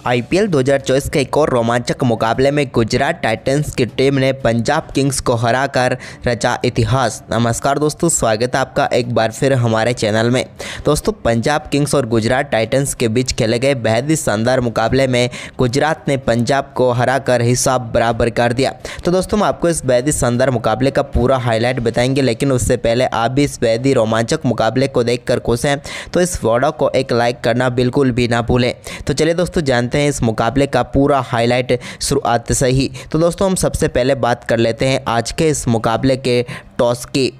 IPL 2024 के एक और रोमांचक मुकाबले में गुजरात टाइटंस की टीम ने पंजाब किंग्स को हराकर रचा इतिहास। नमस्कार दोस्तों, स्वागत है आपका एक बार फिर हमारे चैनल में। दोस्तों, पंजाब किंग्स और गुजरात टाइटंस के बीच खेले गए बेहद ही शानदार मुकाबले में गुजरात ने पंजाब को हराकर हिसाब बराबर कर दिया। तो दोस्तों, हम आपको इस बेहद ही शानदार मुकाबले का पूरा हाईलाइट बताएंगे, लेकिन उससे पहले आप भी इस बेहद ही रोमांचक मुकाबले को देखकर खुश हैं तो इस वीडियो को एक लाइक करना बिल्कुल भी ना भूलें। तो चलिए दोस्तों, जानते हैं इस मुकाबले का पूरा हाईलाइट शुरुआत से ही। तो दोस्तों, हम सबसे पहले बात कर लेते हैं आज के इस मुकाबले के टॉस की।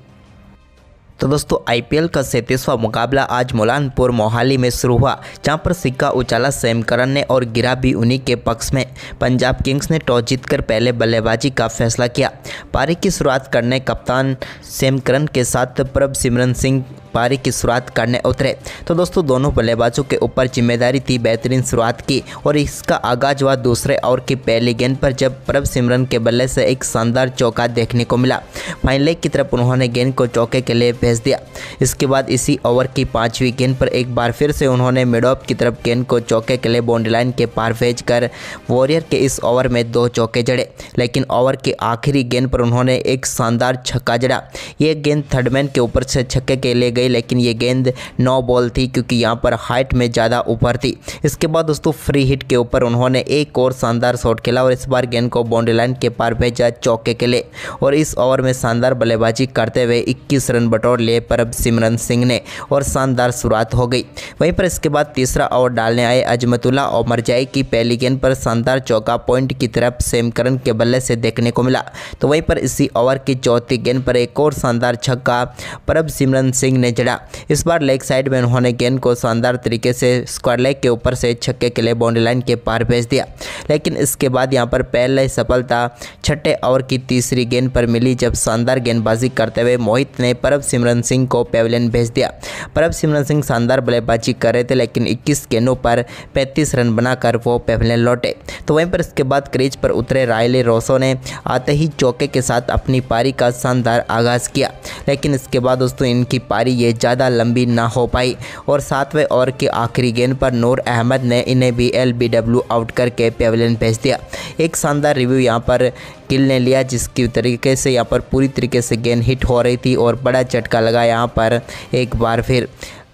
तो दोस्तों, आईपीएल का 37वां मुकाबला आज मुलानपुर मोहाली में शुरू हुआ, जहां पर सिक्का उछाला सैम करन ने और गिरा भी उन्हीं के पक्ष में। पंजाब किंग्स ने टॉस जीतकर पहले बल्लेबाजी का फैसला किया। पारी की शुरुआत करने कप्तान सैम करन के साथ प्रभसिमरन सिंह पारी की शुरुआत करने उतरे। तो दोस्तों, दोनों बल्लेबाजों के ऊपर जिम्मेदारी थी बेहतरीन शुरुआत की, और इसका आगाज हुआ दूसरे ओवर की पहली गेंद पर, जब प्रभसिमरन के बल्ले से एक शानदार चौका देखने को मिला। फाइन लेग की तरफ उन्होंने गेंद को चौके के लिए भेज दिया। इसके बाद इसी ओवर की 5वीं गेंद पर एक बार फिर से उन्होंने मिड ऑफ की तरफ गेंद को चौके के लिए बाउंड्री लाइन के पार भेजकर वॉरियर के इस ओवर में 2 चौके जड़े। लेकिन ओवर की आखिरी गेंद पर उन्होंने एक शानदार छक्का जड़ा। ये गेंद थर्डमैन के ऊपर से छक्के के लिए गई, लेकिन ये गेंद नो बॉल थी क्योंकि यहाँ पर हाइट में ज़्यादा ऊपर थी। इसके बाद दोस्तों, फ्री हिट के ऊपर उन्होंने एक और शानदार शॉट खेला और इस बार गेंद को बाउंड्री लाइन के पार भेजा चौके के लिए। और इस ओवर में शानदार बल्लेबाजी करते हुए 21 रन बटोर लिए प्रभसिमरन सिंह ने और शानदार शुरुआत हो गई। वहीं पर इसके बाद तीसरा ओवर डालने आए अजमतुल्ला उमरजाई की पहली गेंद पर शानदार चौका पॉइंट की तरफ सैम करन के बल्ले से देखने को मिला। तो वहीं पर इसी ओवर की चौथी गेंद पर एक और शानदार छक्का प्रभसिमरन सिंह ने जड़ा। इस बार लेग साइड में उन्होंने गेंद को शानदार तरीके से स्क्वायर लेग के ऊपर से छक्के के लिए बाउंड्री लाइन के पार भेज दिया। लेकिन इसके बाद यहां पर पहले सफलता छठे ओवर की तीसरी गेंद पर मिली, जब शानदार गेंदबाजी करते हुए मोहित ने प्रभसिमरन सिंह को पेविलियन भेज दिया। प्रभसिमरन सिंह शानदार बल्लेबाजी कर रहे थे, लेकिन 21 गेंदों पर 35 रन बनाकर वो पेविलियन लौटे। तो वहीं पर इसके बाद क्रीज पर उतरे रायले रोसो ने आते ही चौके के साथ अपनी पारी का शानदार आगाज़ किया। लेकिन इसके बाद दोस्तों, इनकी पारी ये ज़्यादा लंबी ना हो पाई और 7वें ओवर की आखिरी गेंद पर नूर अहमद ने इन्हें भी एलबीडब्ल्यू आउट करके पेविलियन भेज दिया। एक शानदार रिव्यू यहाँ पर गिल ने लिया, जिसकी तरीके से यहाँ पर पूरी तरीके से गेंद हिट हो रही थी और बड़ा झटका लगा यहाँ पर एक बार फिर।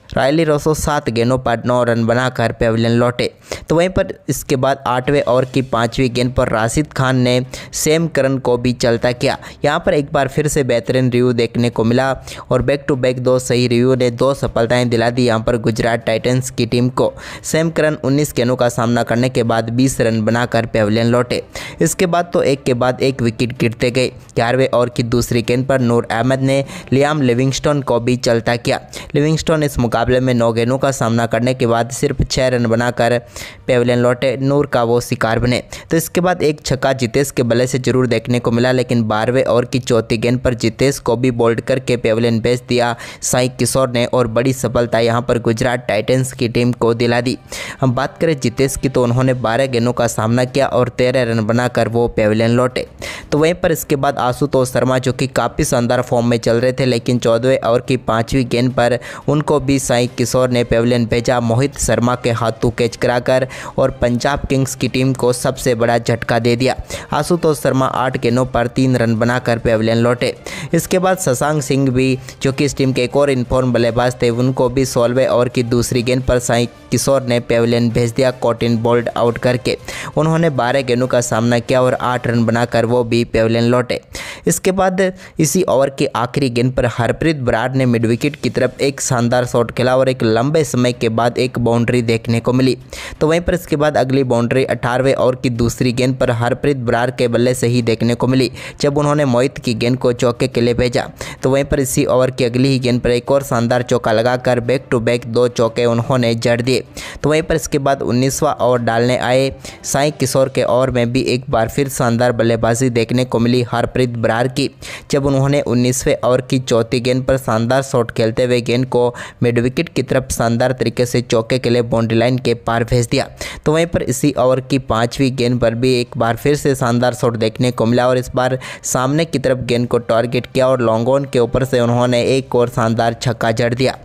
रायली रोसो 7 गेंदों पर 9 रन बनाकर पेविलियन लौटे। तो वहीं पर इसके बाद 8वें ओवर की 5वीं गेंद पर राशिद खान ने सैम करन को भी चलता किया। यहाँ पर एक बार फिर से बेहतरीन रिव्यू देखने को मिला और बैक टू बैक 2 सही रिव्यू ने 2 सफलताएं दिला दी यहाँ पर गुजरात टाइटंस की टीम को। सैम करन 19 गेंदों का सामना करने के बाद 20 रन बनाकर पेविलियन लौटे। इसके बाद तो एक के बाद एक विकेट गिरते गए। 11वें ओवर की दूसरी गेंद पर नूर अहमद ने लियाम लिविंगस्टोन को भी चलता किया। लिविंगस्टोन इस मुकाबले में 9 गेंदों का सामना करने के बाद सिर्फ 6 रन बनाकर पेविलियन लौटे। नूर का वो शिकार बने। तो इसके बाद एक छक्का जितेश के बल्ले से जरूर देखने को मिला, लेकिन 12वें ओवर की चौथी गेंद पर जितेश को भी बोल्ड करके पेविलियन भेज दिया साई किशोर ने और बड़ी सफलता यहां पर गुजरात टाइटंस की टीम को दिला दी। हम बात करें जितेश की, तो उन्होंने 12 गेंदों का सामना किया और 13 रन बनाकर वो पेविलियन लौटे। तो वहीं पर इसके बाद आशुतोष शर्मा, जो कि काफ़ी शानदार फॉर्म में चल रहे थे, लेकिन 14वें ओवर की 5वीं गेंद पर उनको भी साई किशोर ने पेविलियन भेजा मोहित शर्मा के हाथों कैच कराकर और पंजाब किंग्स की टीम को सबसे बड़ा झटका दे दिया। आशुतोष शर्मा 8 गेंदों पर 3 रन बनाकर पेविलियन लौटे। इसके बाद शशांक सिंह भी, जो कि इस टीम के एक और इनफॉर्म बल्लेबाज थे, उनको भी 16वें ओवर की दूसरी गेंद पर साई किशोर ने पेविलियन भेज दिया कॉटिन बोल्ड आउट करके। उन्होंने 12 गेंदों का सामना किया और 8 रन बनाकर वो भी पेविलियन लौटे। इसके बाद इसी ओवर की आखिरी गेंद पर हरप्रीत बराड़ ने मिड विकेट की तरफ एक शानदार शॉट खेला और एक लंबे समय के बाद एक बाउंड्री देखने को मिली। तो वहीं पर इसके बाद अगली बाउंड्री 18वें ओवर की दूसरी गेंद पर हरप्रीत बराड़ के बल्ले से ही देखने को मिली, जब उन्होंने मोहित की गेंद को चौके के लिए भेजा। तो वहीं पर इसी ओवर की अगली ही गेंद पर एक और शानदार चौका लगाकर बैक टू बैक 2 चौके उन्होंने जड़ दिए। तो वहीं पर इसके बाद 19वां ओवर डालने आए साई किशोर के ओवर में भी एक बार फिर शानदार बल्लेबाजी देखने को मिली हरप्रीत बराड़ की, जब उन्होंने 19वें ओवर की चौथी गेंद पर शानदार शॉट खेलते हुए गेंद को मिड विकेट की तरफ शानदार तरीके से चौके के लिए बाउंड्री लाइन के पार भेज दिया। तो वहीं पर इसी ओवर की 5वीं गेंद पर भी एक बार फिर से शानदार शॉट देखने को मिला और इस बार सामने की तरफ गेंद को टारगेट किया और लॉन्ग ऑन के ऊपर से उन्होंने एक और शानदार छक्का जड़ दिया।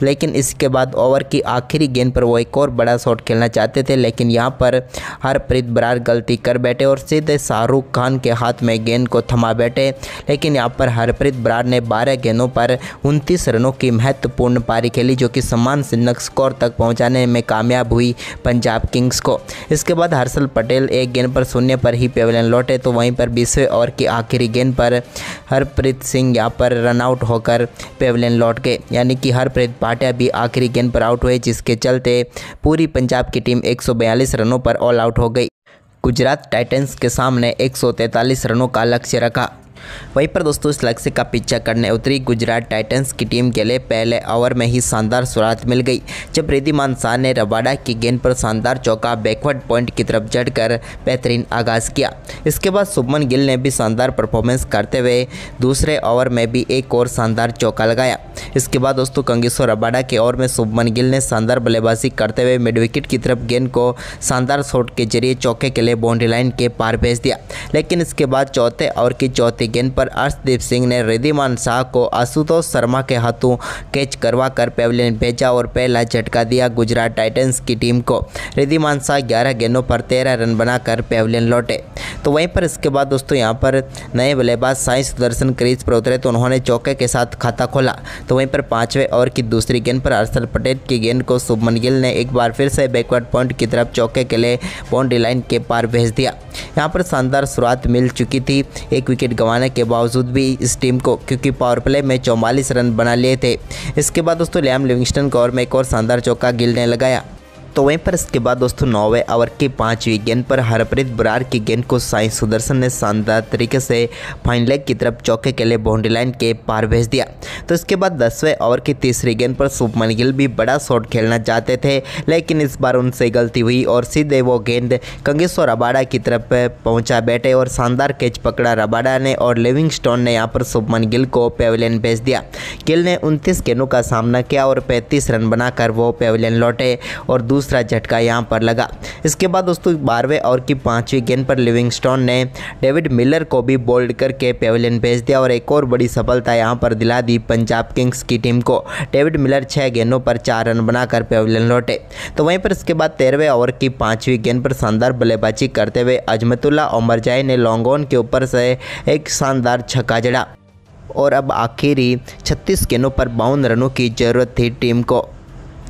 लेकिन इसके बाद ओवर की आखिरी गेंद पर वो एक और बड़ा शॉट खेलना चाहते थे, लेकिन यहाँ पर हरप्रीत बरार गलती कर बैठे और सीधे शाहरुख खान के हाथ में गेंद को थमा बैठे। लेकिन यहाँ पर हरप्रीत बरार ने 12 गेंदों पर 29 रनों की महत्वपूर्ण पारी खेली, जो कि सम्मानजनक स्कोर तक पहुंचाने में कामयाब हुई पंजाब किंग्स को। इसके बाद हर्षल पटेल एक गेंद पर 0 पर ही पेविलियन लौटे। तो वहीं पर 20वें ओवर की आखिरी गेंद पर हरप्रीत सिंह यहाँ पर रन आउट होकर पेविलियन लौट गए, यानी कि हरप्रीत भाटिया भी आखिरी गेंद पर आउट हुए, जिसके चलते पूरी पंजाब की टीम 142 रनों पर ऑल आउट हो गई। गुजरात टाइटंस के सामने 143 रनों का लक्ष्य रखा। वहीं पर दोस्तों इस लक्ष्य का पीछा करने उतरी गुजरात टाइटंस की टीम के लिए पहले ओवर में ही शानदार शुरुआत मिल गई, जब रिद्धिमान शाह ने रबाडा की गेंद पर शानदार चौका बैकवर्ड पॉइंट की तरफ जड़कर बेहतरीन आगाज़ किया। इसके बाद शुभमन गिल ने भी शानदार परफॉर्मेंस करते हुए दूसरे ओवर में भी एक और शानदार चौका लगाया। इसके बाद दोस्तों कंगिसो रबाडा के ओवर में शुभमन गिल ने शानदार बल्लेबाजी करते हुए मिड विकेट की तरफ गेंद को शानदार शॉट के जरिए चौके के लिए बाउंड्री लाइन के पार भेज दिया। लेकिन इसके बाद चौथे ओवर की चौथी गेंद पर अर्शदीप सिंह ने रिद्धिमान शाह को आशुतोष शर्मा के हाथों कैच करवाकर पेविलियन भेजा और पहला झटका दिया गुजरात टाइटंस की टीम को। रिद्धिमान शाह 11 गेंदों पर 13 रन बनाकर पेविलियन लौटे। तो वहीं पर इसके बाद दोस्तों यहाँ पर नए बल्लेबाज साई सुदर्शन क्रीज पर उतरे तो उन्होंने चौके के साथ खाता खोला। तो वहीं पर 5वें ओवर की दूसरी गेंद पर हर्षल पटेल की गेंद को शुभमन गिल ने एक बार फिर से बैकवर्ड पॉइंट की तरफ चौके के लिए बाउंड्री लाइन के पार भेज दिया। यहाँ पर शानदार शुरुआत मिल चुकी थी एक विकेट गंवाने के बावजूद भी इस टीम को, क्योंकि पावर प्ले में 44 रन बना लिए थे। इसके बाद दोस्तों लियाम लिविंगस्टन को ओवर में एक और शानदार चौका गिल ने लगाया। तो वहीं पर इसके बाद दोस्तों 9वें ओवर की 5वीं गेंद पर हरप्रीत बरार की गेंद को साई सुदर्शन ने शानदार तरीके से फाइन लेग की तरफ चौके के लिए बाउंड्री लाइन के पार भेज दिया। तो इसके बाद 10वें ओवर की तीसरी गेंद पर शुभमन गिल भी बड़ा शॉट खेलना चाहते थे, लेकिन इस बार उनसे गलती हुई और सीधे वो गेंद कंगिसो रबाडा की तरफ पहुंचा बैठे और शानदार कैच पकड़ा रबाडा ने और लिविंगस्टोन ने यहाँ पर शुभमन गिल को पेविलियन भेज दिया। गिल ने 29 गेंदों का सामना किया और 35 रन बनाकर वो पेविलियन लौटे और दूसरा झटका यहां पर लगा। इसके बाद दोस्तों 12वें ओवर की 5वीं गेंद पर लिविंगस्टोन ने डेविड मिलर को भी बोल्ड करके पेविलियन भेज दिया और एक और बड़ी सफलता यहां पर दिला दी पंजाब किंग्स की टीम को। डेविड मिलर 6 गेंदों पर 4 रन बनाकर पेविलियन लौटे। तो वहीं पर इसके बाद 13वें ओवर की 5वीं गेंद पर शानदार बल्लेबाजी करते हुए अजमतुल्ला उमरजाई ने लॉन्ग ऑन के ऊपर से एक शानदार छक्का जड़ा और अब आखिरी 36 गेंदों पर 52 रनों की जरूरत थी टीम को।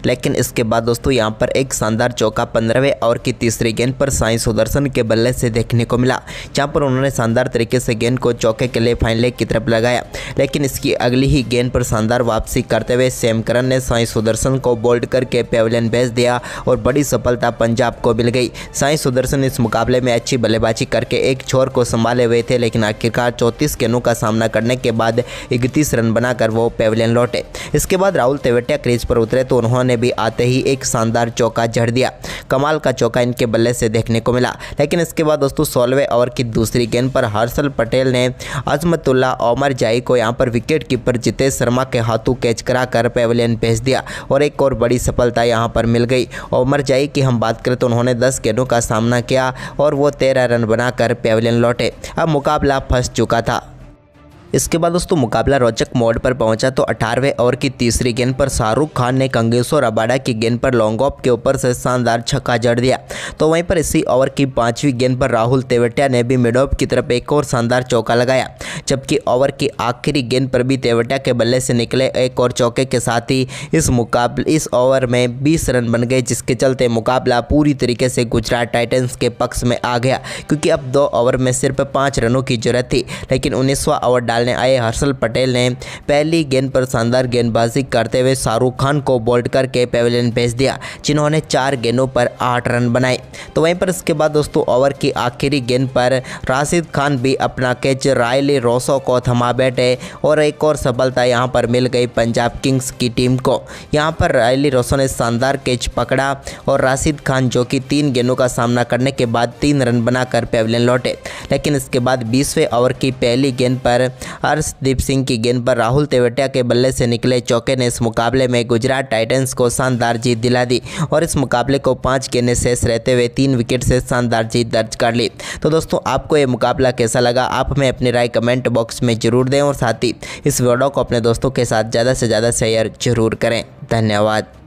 लेकिन इसके बाद दोस्तों यहाँ पर एक शानदार चौका 15वें ओवर की तीसरी गेंद पर साई सुदर्शन के बल्ले से देखने को मिला, जहाँ पर उन्होंने शानदार तरीके से गेंद को चौके के लिए फाइन लेग की तरफ लगाया। लेकिन इसकी अगली ही गेंद पर शानदार वापसी करते हुए सैम करन ने साई सुदर्शन को बोल्ड करके पेविलियन भेज दिया और बड़ी सफलता पंजाब को मिल गई। साई सुदर्शन इस मुकाबले में अच्छी बल्लेबाजी करके एक छोर को संभाले हुए थे, लेकिन आखिरकार 34 गेंदों का सामना करने के बाद 31 रन बनाकर वो पेविलियन लौटे। इसके बाद राहुल तेवतिया क्रीज पर उतरे तो उन्होंने भी आते ही एक शानदार चौका जड़ दिया। कमाल का चौका इनके बल्ले से देखने को मिला। लेकिन इसके बाद दोस्तों 16वें ओवर की दूसरी गेंद पर हर्षल पटेल ने अजमतुल्ला उमरजाई को यहां पर विकेट कीपर जितेश शर्मा के हाथों कैच कराकर पेविलियन भेज दिया और एक और बड़ी सफलता यहां पर मिल गई। उमरजाई की हम बात करें तो उन्होंने 10 गेंदों का सामना किया और वो 13 रन बनाकर पेविलियन लौटे। अब मुकाबला फंस चुका था। इसके बाद दोस्तों मुकाबला रोचक मोड पर पहुंचा तो 18वें ओवर की तीसरी गेंद पर शाहरुख खान ने कंगिसो रबाडा की गेंद पर लॉन्ग ऑफ के ऊपर से शानदार छक्का जड़ दिया। तो वहीं पर इसी ओवर की 5वीं गेंद पर राहुल तेवतिया ने भी मिड ऑफ की तरफ एक और शानदार चौका लगाया, जबकि ओवर की आखिरी गेंद पर भी तेवतिया के बल्ले से निकले एक और चौके के साथ ही इस ओवर में 20 रन बन गए, जिसके चलते मुकाबला पूरी तरीके से गुजरात टाइटंस के पक्ष में आ गया, क्योंकि अब 2 ओवर में सिर्फ 5 रनों की जरूरत थी। लेकिन 19वां ओवर डालने आए हर्षल पटेल ने पहली गेंद पर शानदार गेंदबाजी करते हुए शाहरुख खान को बोल्ड करके पेविलियन भेज दिया, जिन्होंने 4 गेंदों पर 8 रन बनाए। तो वहीं पर इसके बाद दोस्तों ओवर की आखिरी गेंद पर राशिद खान भी अपना कैच रायली रोसो को थमा बैठे और एक और सफलता यहां पर मिल गई पंजाब किंग्स की टीम को। यहां पर रायली रोसो ने शानदार कैच पकड़ा और राशिद खान जो कि 3 गेंदों का सामना करने के बाद 3 रन बनाकर पेविलियन लौटे। लेकिन इसके बाद 20वें ओवर की पहली गेंद पर अर्शदीप सिंह की गेंद पर राहुल तेवतिया के बल्ले से निकले चौके ने इस मुकाबले में गुजरात टाइटंस को शानदार जीत दिला दी और इस मुकाबले को 5 गेंदें शेष रहते हुए 3 विकेट से शानदार जीत दर्ज कर ली। तो दोस्तों आपको ये मुकाबला कैसा लगा, आप हमें अपनी राय कमेंट बॉक्स में जरूर दें और साथ ही इस वीडियो को अपने दोस्तों के साथ ज़्यादा से ज़्यादा शेयर जरूर करें। धन्यवाद।